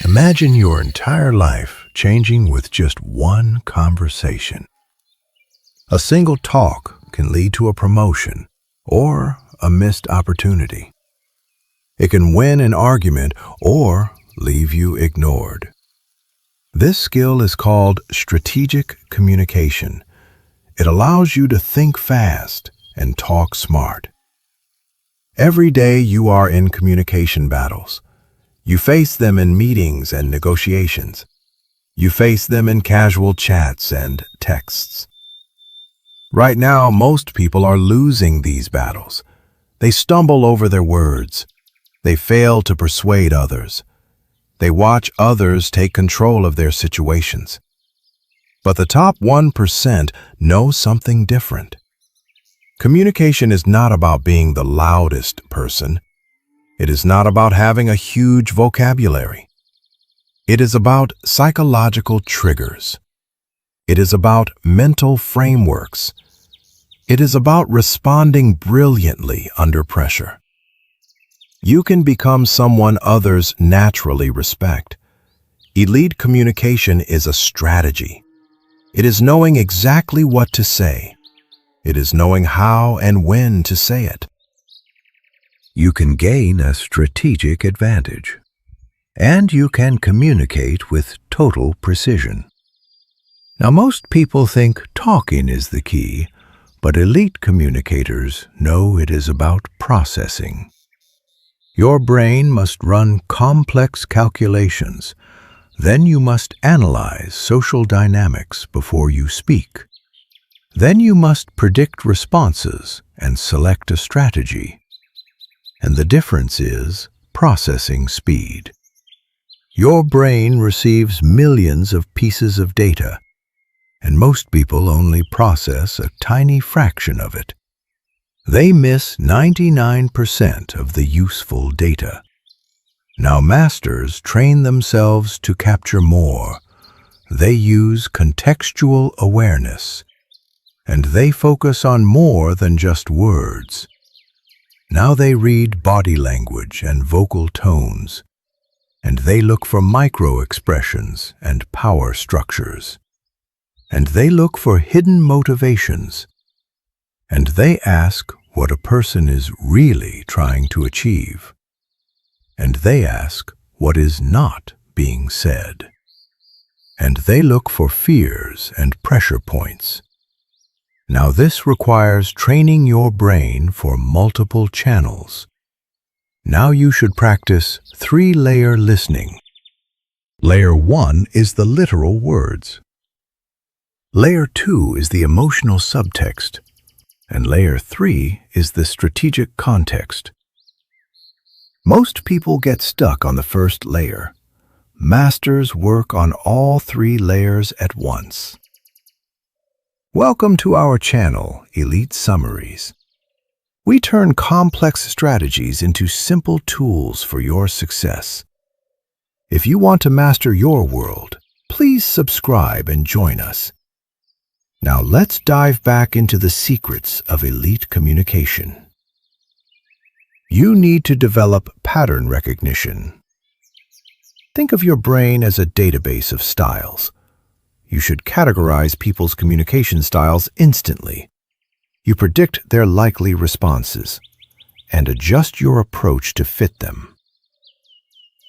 Imagine your entire life changing with just one conversation. A single talk can lead to a promotion or a missed opportunity. It can win an argument or leave you ignored. This skill is called strategic communication. It allows you to think fast and talk smart. Every day you are in communication battles. You face them in meetings and negotiations. You face them in casual chats and texts. Right now, most people are losing these battles. They stumble over their words. They fail to persuade others. They watch others take control of their situations. But the top 1% know something different. Communication is not about being the loudest person. It is not about having a huge vocabulary. It is about psychological triggers. It is about mental frameworks. It is about responding brilliantly under pressure. You can become someone others naturally respect. Elite communication is a strategy. It is knowing exactly what to say. It is knowing how and when to say it. You can gain a strategic advantage, and you can communicate with total precision. Now, most people think talking is the key, but elite communicators know it is about processing. Your brain must run complex calculations. Then you must analyze social dynamics before you speak. Then you must predict responses and select a strategy. And the difference is processing speed. Your brain receives millions of pieces of data, and most people only process a tiny fraction of it. They miss 99% of the useful data. Now, masters train themselves to capture more. They use contextual awareness, and they focus on more than just words. Now they read body language and vocal tones, and they look for micro-expressions and power structures, and they look for hidden motivations, and they ask what a person is really trying to achieve, and they ask what is not being said, and they look for fears and pressure points. Now this requires training your brain for multiple channels. Now you should practice 3-layer listening. Layer 1 is the literal words. Layer 2 is the emotional subtext. And layer 3 is the strategic context. Most people get stuck on the first layer. Masters work on all 3 layers at once. Welcome to our channel, Elite Summaries. We turn complex strategies into simple tools for your success. If you want to master your world, please subscribe and join us. Now let's dive back into the secrets of elite communication. You need to develop pattern recognition. Think of your brain as a database of styles. You should categorize people's communication styles instantly. You predict their likely responses and adjust your approach to fit them.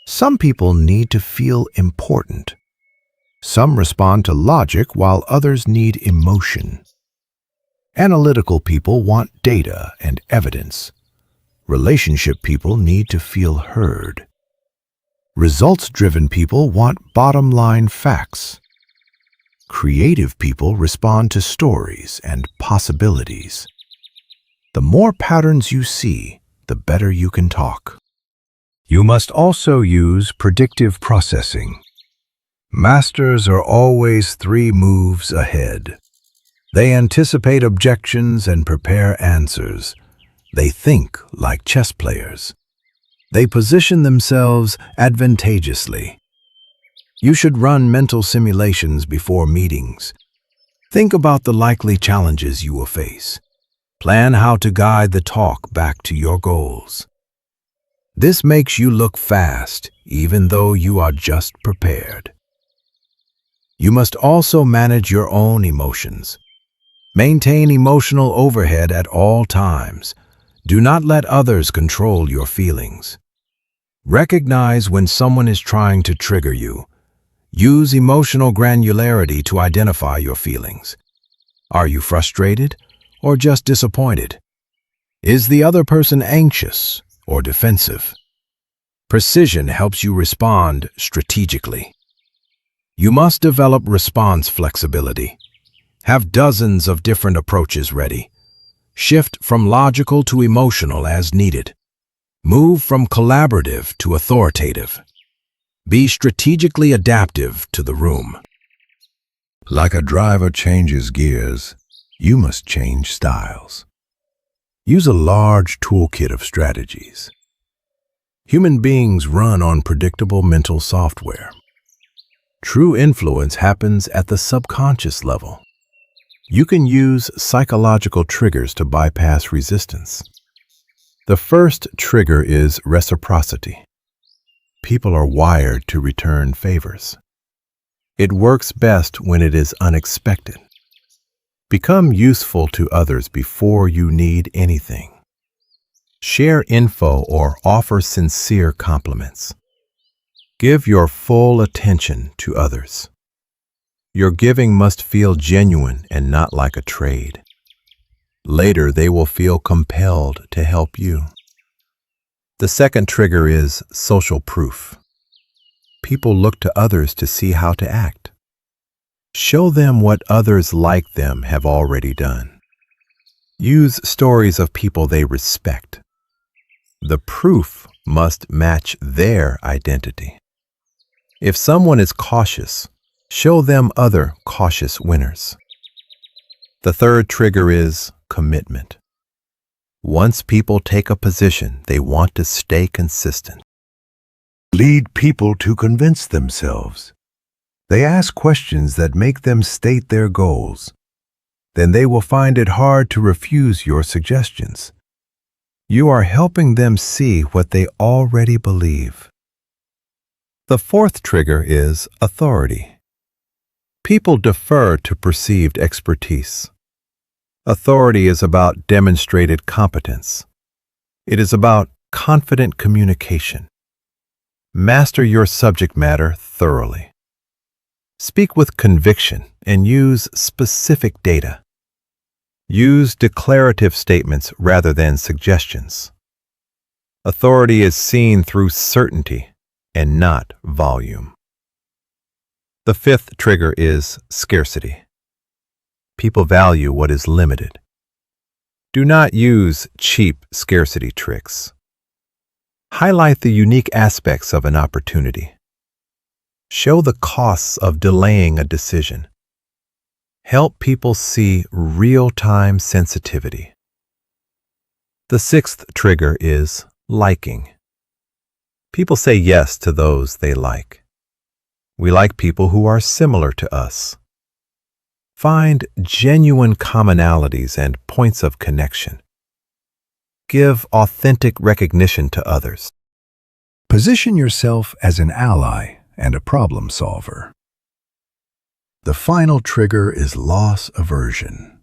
Some people need to feel important. Some respond to logic while others need emotion. Analytical people want data and evidence. Relationship people need to feel heard. Results-driven people want bottom-line facts. Creative people respond to stories and possibilities. The more patterns you see, the better you can talk. You must also use predictive processing. Masters are always 3 moves ahead. They anticipate objections and prepare answers. They think like chess players. They position themselves advantageously. You should run mental simulations before meetings. Think about the likely challenges you will face. Plan how to guide the talk back to your goals. This makes you look fast, even though you are just prepared. You must also manage your own emotions. Maintain emotional overhead at all times. Do not let others control your feelings. Recognize when someone is trying to trigger you. Use emotional granularity to identify your feelings. Are you frustrated or just disappointed? Is the other person anxious or defensive? Precision helps you respond strategically. You must develop response flexibility. Have dozens of different approaches ready. Shift from logical to emotional as needed. Move from collaborative to authoritative. Be strategically adaptive to the room. Like a driver changes gears, you must change styles. Use a large toolkit of strategies. Human beings run on predictable mental software. True influence happens at the subconscious level. You can use psychological triggers to bypass resistance. The first trigger is reciprocity. People are wired to return favors. It works best when it is unexpected. Become useful to others before you need anything. Share info or offer sincere compliments. Give your full attention to others. Your giving must feel genuine and not like a trade. Later, they will feel compelled to help you. The second trigger is social proof. People look to others to see how to act. Show them what others like them have already done. Use stories of people they respect. The proof must match their identity. If someone is cautious, show them other cautious winners. The third trigger is commitment. Once people take a position, they want to stay consistent. Lead people to convince themselves. They ask questions that make them state their goals. Then they will find it hard to refuse your suggestions. You are helping them see what they already believe. The fourth trigger is authority. People defer to perceived expertise. Authority is about demonstrated competence. It is about confident communication. Master your subject matter thoroughly. Speak with conviction and use specific data. Use declarative statements rather than suggestions. Authority is seen through certainty and not volume. The fifth trigger is scarcity. People value what is limited. Do not use cheap scarcity tricks. Highlight the unique aspects of an opportunity. Show the costs of delaying a decision. Help people see real-time sensitivity. The sixth trigger is liking. People say yes to those they like. We like people who are similar to us. Find genuine commonalities and points of connection. Give authentic recognition to others. Position yourself as an ally and a problem solver. The final trigger is loss aversion.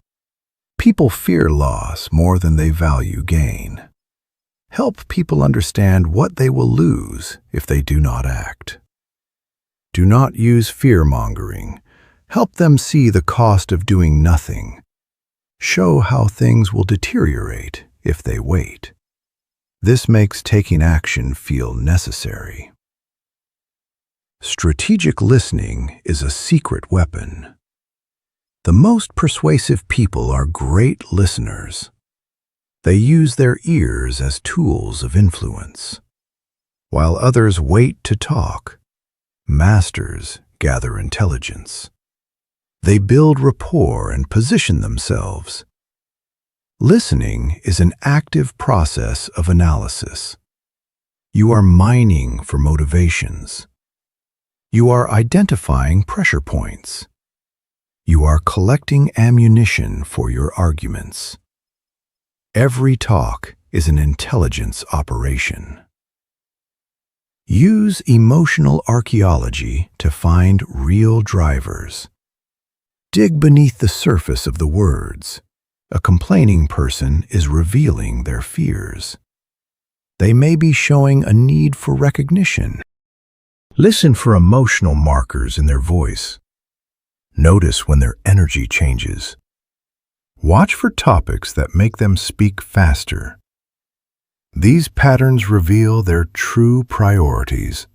People fear loss more than they value gain. Help people understand what they will lose if they do not act. Do not use fear-mongering. Help them see the cost of doing nothing. Show how things will deteriorate if they wait. This makes taking action feel necessary. Strategic listening is a secret weapon. The most persuasive people are great listeners. They use their ears as tools of influence. While others wait to talk, masters gather intelligence. They build rapport and position themselves. Listening is an active process of analysis. You are mining for motivations. You are identifying pressure points. You are collecting ammunition for your arguments. Every talk is an intelligence operation. Use emotional archaeology to find real drivers. Dig beneath the surface of the words. A complaining person is revealing their fears. They may be showing a need for recognition. Listen for emotional markers in their voice. Notice when their energy changes. Watch for topics that make them speak faster. These patterns reveal their true priorities.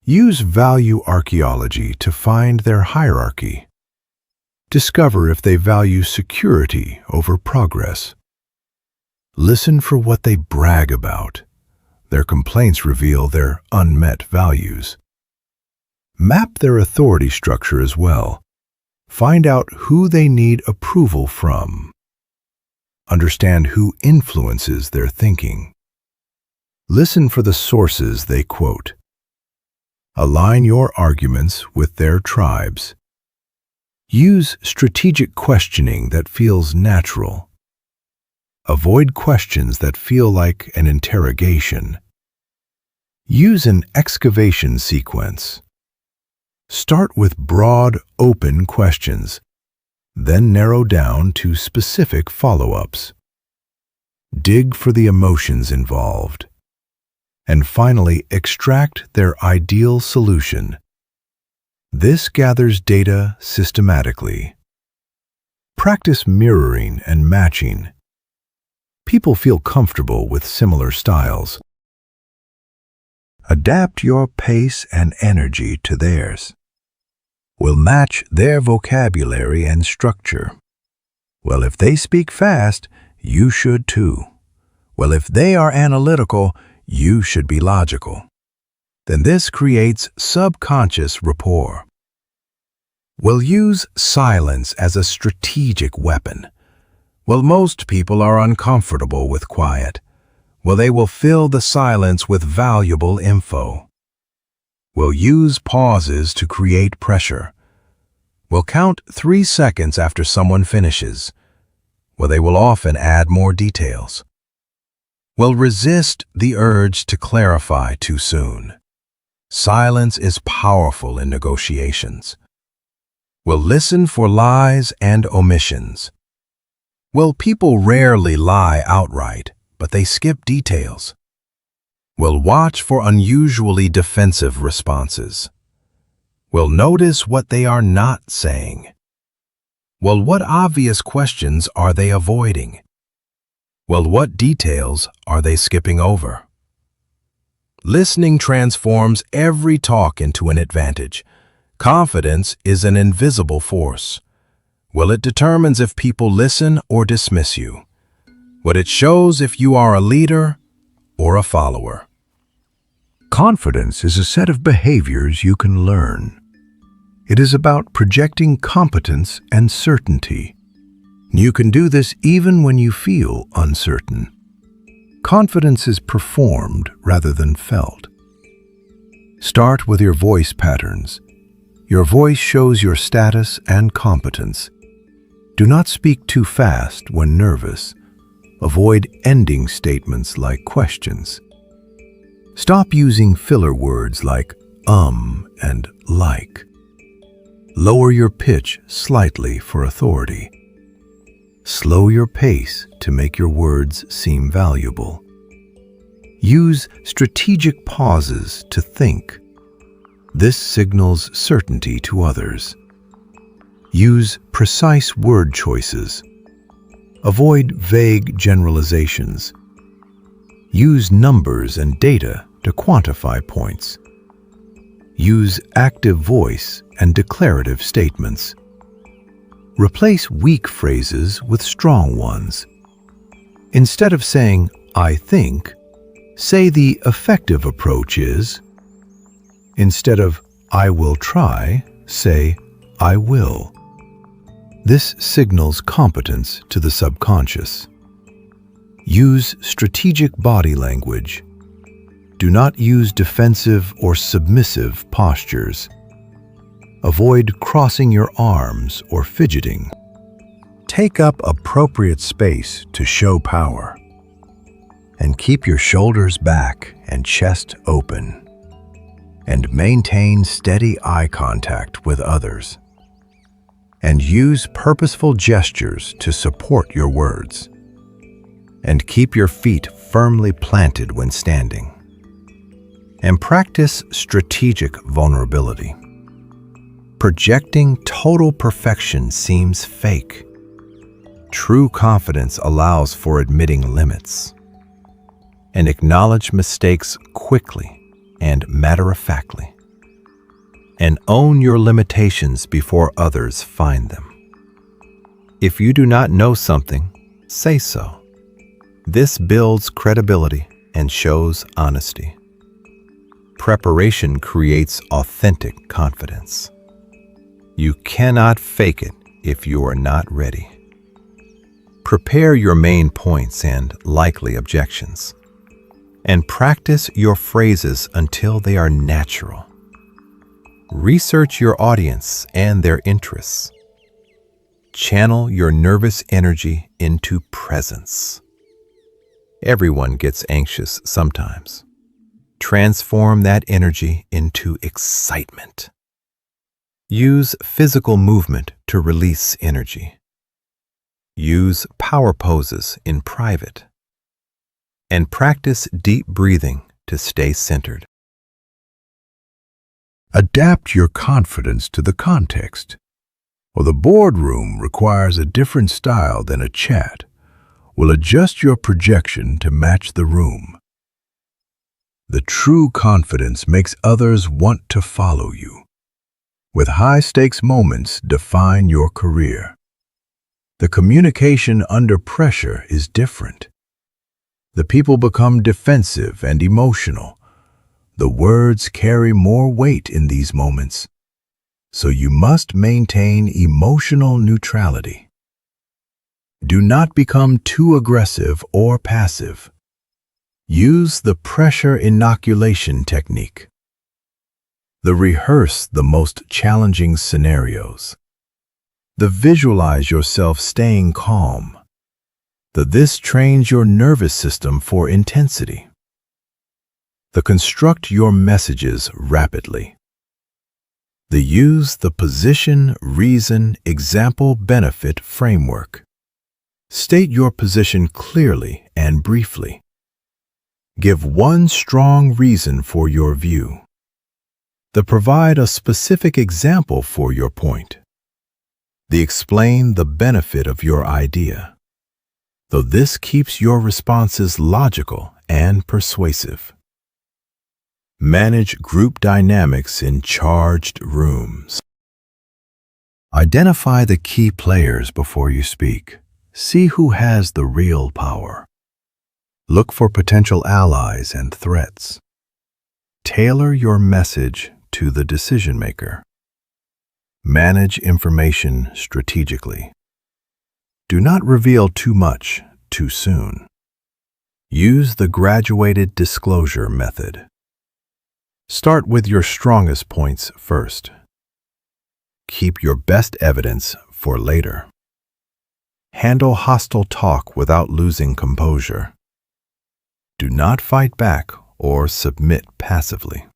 Use value archaeology to find their hierarchy. Discover if they value security over progress. Listen for what they brag about. Their complaints reveal their unmet values. Map their authority structure as well. Find out who they need approval from. Understand who influences their thinking. Listen for the sources they quote. Align your arguments with their tribes. Use strategic questioning that feels natural. Avoid questions that feel like an interrogation. Use an excavation sequence. Start with broad, open questions, then narrow down to specific follow-ups. Dig for the emotions involved. And finally, extract their ideal solution. This gathers data systematically. Practice mirroring and matching. People feel comfortable with similar styles. Adapt your pace and energy to theirs. Will match their vocabulary and structure. Well, if they speak fast, you should too. Well, if they are analytical, you should be logical. Then this creates subconscious rapport. We'll use silence as a strategic weapon. Well, most people are uncomfortable with quiet. Well, they will fill the silence with valuable info. We'll use pauses to create pressure. We'll count 3 seconds after someone finishes. Well, they will often add more details. We'll resist the urge to clarify too soon. Silence is powerful in negotiations. We'll listen for lies and omissions. Well, people rarely lie outright, but they skip details. We'll watch for unusually defensive responses. We'll notice what they are not saying. Well, what obvious questions are they avoiding? Well, what details are they skipping over? Listening transforms every talk into an advantage. Confidence is an invisible force. Well, it determines if people listen or dismiss you. What it shows if you are a leader or a follower. Confidence is a set of behaviors you can learn. It is about projecting competence and certainty. You can do this even when you feel uncertain. Confidence is performed rather than felt. Start with your voice patterns. Your voice shows your status and competence. Do not speak too fast when nervous. Avoid ending statements like questions. Stop using filler words like and like. Lower your pitch slightly for authority. Slow your pace to make your words seem valuable. Use strategic pauses to think. This signals certainty to others. Use precise word choices. Avoid vague generalizations. Use numbers and data to quantify points. Use active voice and declarative statements. Replace weak phrases with strong ones. Instead of saying, "I think," say the effective approach is. Instead of, "I will try," say, "I will." This signals competence to the subconscious. Use strategic body language. Do not use defensive or submissive postures. Avoid crossing your arms or fidgeting. Take up appropriate space to show power. And keep your shoulders back and chest open. And maintain steady eye contact with others. And use purposeful gestures to support your words. And keep your feet firmly planted when standing. And practice strategic vulnerability. Projecting total perfection seems fake. True confidence allows for admitting limits. And acknowledge mistakes quickly and matter-of-factly. And own your limitations before others find them. If you do not know something, say so. This builds credibility and shows honesty. Preparation creates authentic confidence. You cannot fake it if you are not ready. Prepare your main points and likely objections. And practice your phrases until they are natural. Research your audience and their interests. Channel your nervous energy into presence. Everyone gets anxious sometimes. Transform that energy into excitement. Use physical movement to release energy. Use power poses in private. And practice deep breathing to stay centered. Adapt your confidence to the context. Or the boardroom requires a different style than a chat. Will adjust your projection to match the room. The true confidence makes others want to follow you. With high-stakes moments define your career. The communication under pressure is different. The people become defensive and emotional. The words carry more weight in these moments. So you must maintain emotional neutrality. Do not become too aggressive or passive. Use the pressure inoculation technique. Rehearse the most challenging scenarios. Visualize yourself staying calm. This trains your nervous system for intensity. Construct your messages rapidly. Use the position, reason, example, benefit framework. State your position clearly and briefly. Give one strong reason for your view. Provide a specific example for your point. Explain the benefit of your idea. This keeps your responses logical and persuasive. Manage group dynamics in charged rooms. Identify the key players before you speak. See who has the real power. Look for potential allies and threats. Tailor your message to the decision maker. Manage information strategically. Do not reveal too much too soon. Use the graduated disclosure method. Start with your strongest points first. Keep your best evidence for later. Handle hostile talk without losing composure. Do not fight back or submit passively.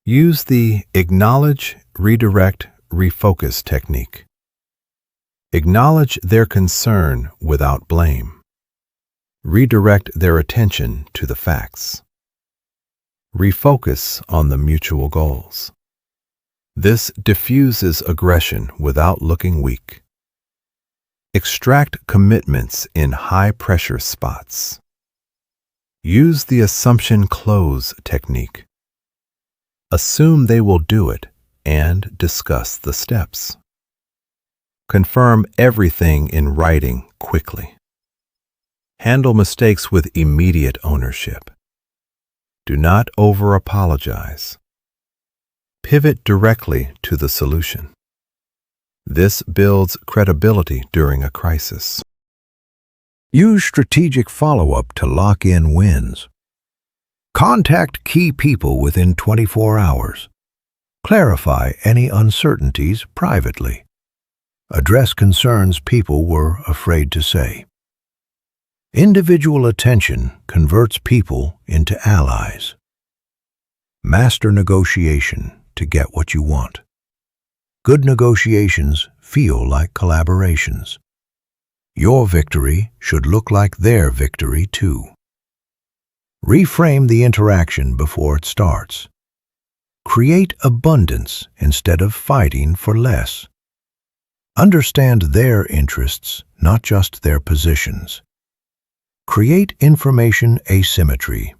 Use the acknowledge, redirect, refocus technique. Acknowledge their concern without blame. Redirect their attention to the facts. Refocus on the mutual goals. This diffuses aggression without looking weak. Extract commitments in high-pressure spots. Use the assumption close technique. Assume they will do it and discuss the steps. Confirm everything in writing quickly. Handle mistakes with immediate ownership. Do not over-apologize. Pivot directly to the solution. This builds credibility during a crisis. Use strategic follow-up to lock in wins. Contact key people within 24 hours. Clarify any uncertainties privately. Address concerns people were afraid to say. Individual attention converts people into allies. Master negotiation to get what you want. Good negotiations feel like collaborations. Your victory should look like their victory too. Reframe the interaction before it starts. Create abundance instead of fighting for less. Understand their interests, not just their positions. Create information asymmetry.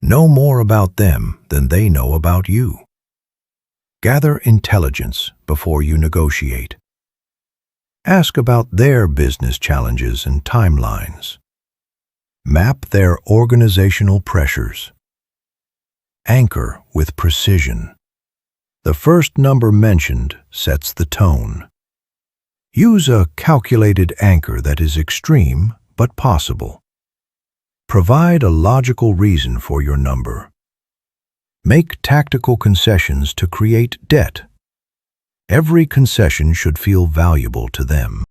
Know more about them than they know about you. Gather intelligence before you negotiate. Ask about their business challenges and timelines. Map their organizational pressures. Anchor with precision. The first number mentioned sets the tone. Use a calculated anchor that is extreme but possible. Provide a logical reason for your number. Make tactical concessions to create debt. Every concession should feel valuable to them.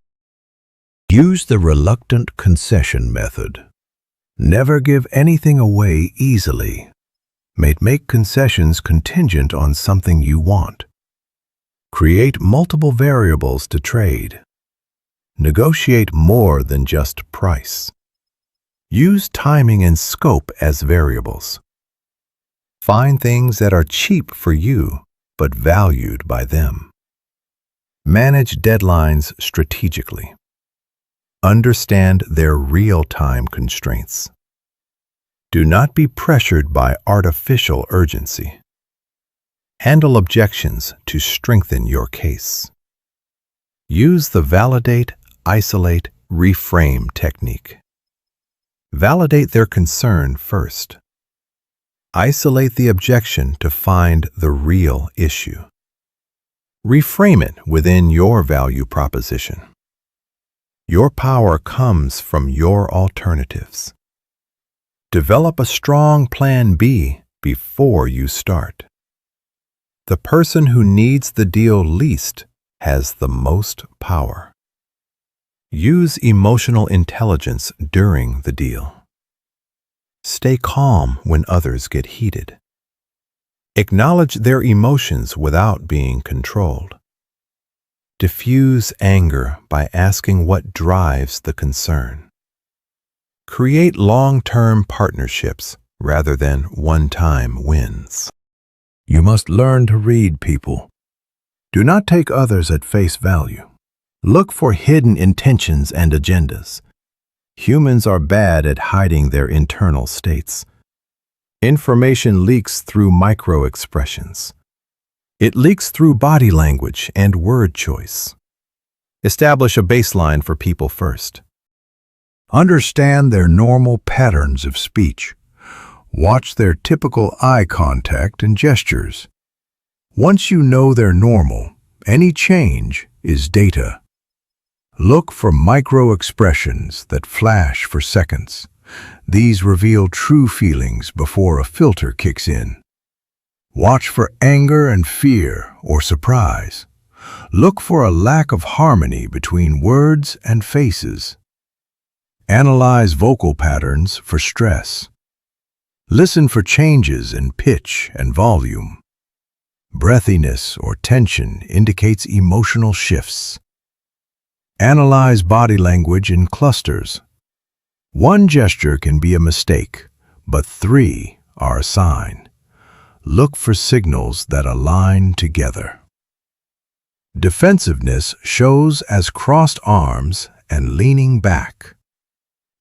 Use the reluctant concession method. Never give anything away easily. Make concessions contingent on something you want. Create multiple variables to trade. Negotiate more than just price. Use timing and scope as variables. Find things that are cheap for you, but valued by them. Manage deadlines strategically. Understand their real-time constraints. Do not be pressured by artificial urgency. Handle objections to strengthen your case. Use the validate, isolate, reframe technique. Validate their concern first. Isolate the objection to find the real issue. Reframe it within your value proposition. Your power comes from your alternatives. Develop a strong plan B before you start. The person who needs the deal least has the most power. Use emotional intelligence during the deal. Stay calm when others get heated. Acknowledge their emotions without being controlled. Diffuse anger by asking what drives the concern. Create long-term partnerships rather than one-time wins. You must learn to read people. Do not take others at face value. Look for hidden intentions and agendas. Humans are bad at hiding their internal states. Information leaks through micro-expressions. It leaks through body language and word choice. Establish a baseline for people first. Understand their normal patterns of speech. Watch their typical eye contact and gestures. Once you know they're normal, any change is data. Look for micro-expressions that flash for seconds. These reveal true feelings before a filter kicks in. Watch for anger and fear or surprise. Look for a lack of harmony between words and faces. Analyze vocal patterns for stress. Listen for changes in pitch and volume. Breathiness or tension indicates emotional shifts. Analyze body language in clusters. One gesture can be a mistake, but 3 are a sign. Look for signals that align together. Defensiveness shows as crossed arms and leaning back.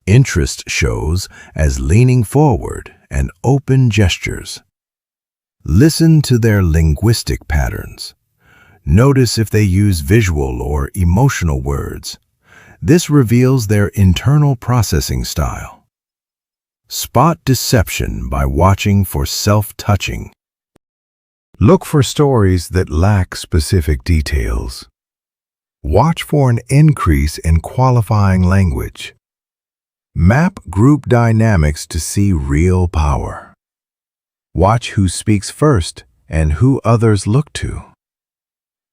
Interest shows as leaning forward and open gestures. Listen to their linguistic patterns. Notice if they use visual or emotional words. This reveals their internal processing style. Spot deception by watching for self-touching. Look for stories that lack specific details. Watch for an increase in qualifying language. Map group dynamics to see real power. Watch who speaks first and who others look to.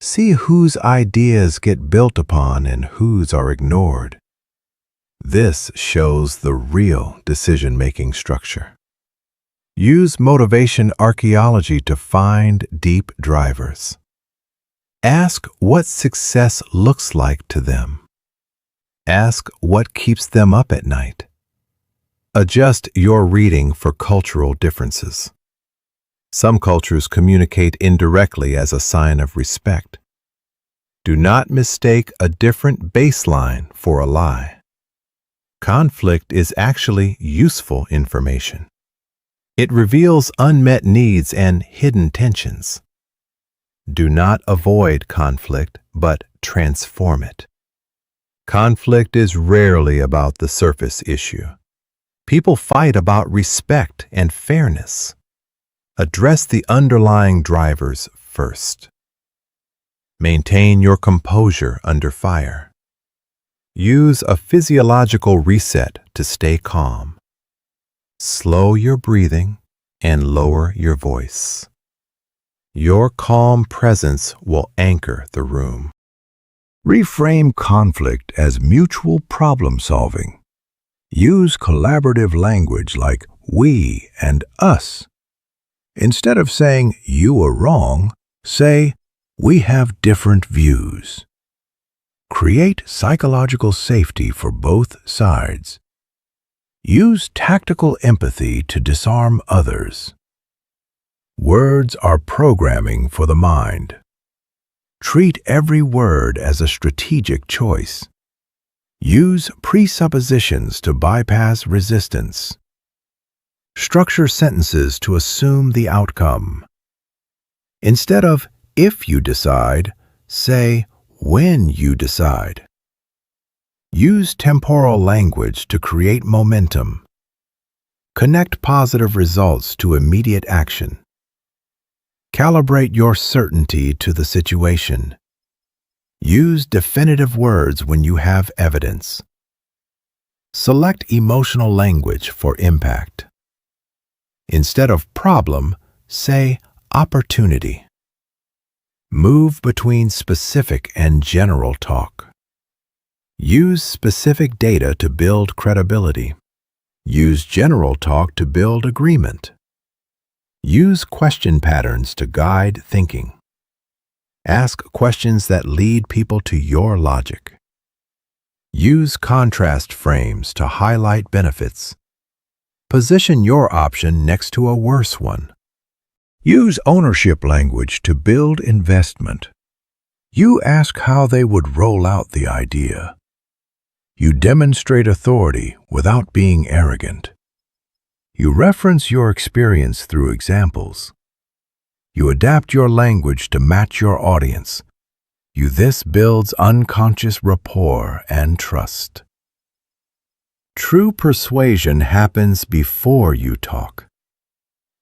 See whose ideas get built upon and whose are ignored. This shows the real decision-making structure. Use motivation archaeology to find deep drivers. Ask what success looks like to them. Ask what keeps them up at night. Adjust your reading for cultural differences. Some cultures communicate indirectly as a sign of respect. Do not mistake a different baseline for a lie. Conflict is actually useful information. It reveals unmet needs and hidden tensions. Do not avoid conflict, but transform it. Conflict is rarely about the surface issue. People fight about respect and fairness. Address the underlying drivers first. Maintain your composure under fire. Use a physiological reset to stay calm. Slow your breathing and lower your voice. Your calm presence will anchor the room. Reframe conflict as mutual problem solving. Use collaborative language like we and us. Instead of saying you are wrong, say we have different views. Create psychological safety for both sides. Use tactical empathy to disarm others. Words are programming for the mind. Treat every word as a strategic choice. Use presuppositions to bypass resistance. Structure sentences to assume the outcome. Instead of if you decide, say when you decide. Use temporal language to create momentum. Connect positive results to immediate action. Calibrate your certainty to the situation. Use definitive words when you have evidence. Select emotional language for impact. Instead of problem, say opportunity. Move between specific and general talk. Use specific data to build credibility. Use general talk to build agreement. Use question patterns to guide thinking. Ask questions that lead people to your logic. Use contrast frames to highlight benefits. Position your option next to a worse one. Use ownership language to build investment. You ask how they would roll out the idea. You demonstrate authority without being arrogant. You reference your experience through examples. You adapt your language to match your audience. This builds unconscious rapport and trust. True persuasion happens before you talk.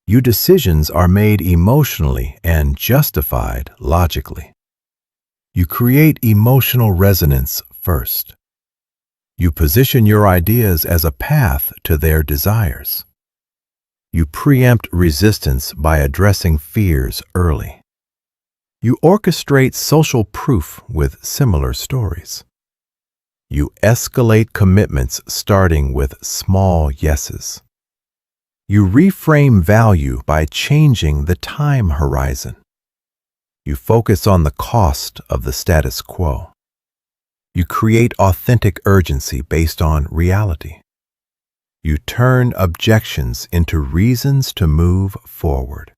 Your decisions are made emotionally and justified logically. You create emotional resonance first. You position your ideas as a path to their desires. You preempt resistance by addressing fears early. You orchestrate social proof with similar stories. You escalate commitments starting with small yeses. You reframe value by changing the time horizon. You focus on the cost of the status quo. You create authentic urgency based on reality. You turn objections into reasons to move forward.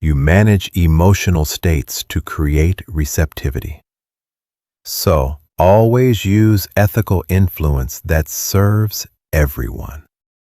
You manage emotional states to create receptivity. So, always use ethical influence that serves everyone.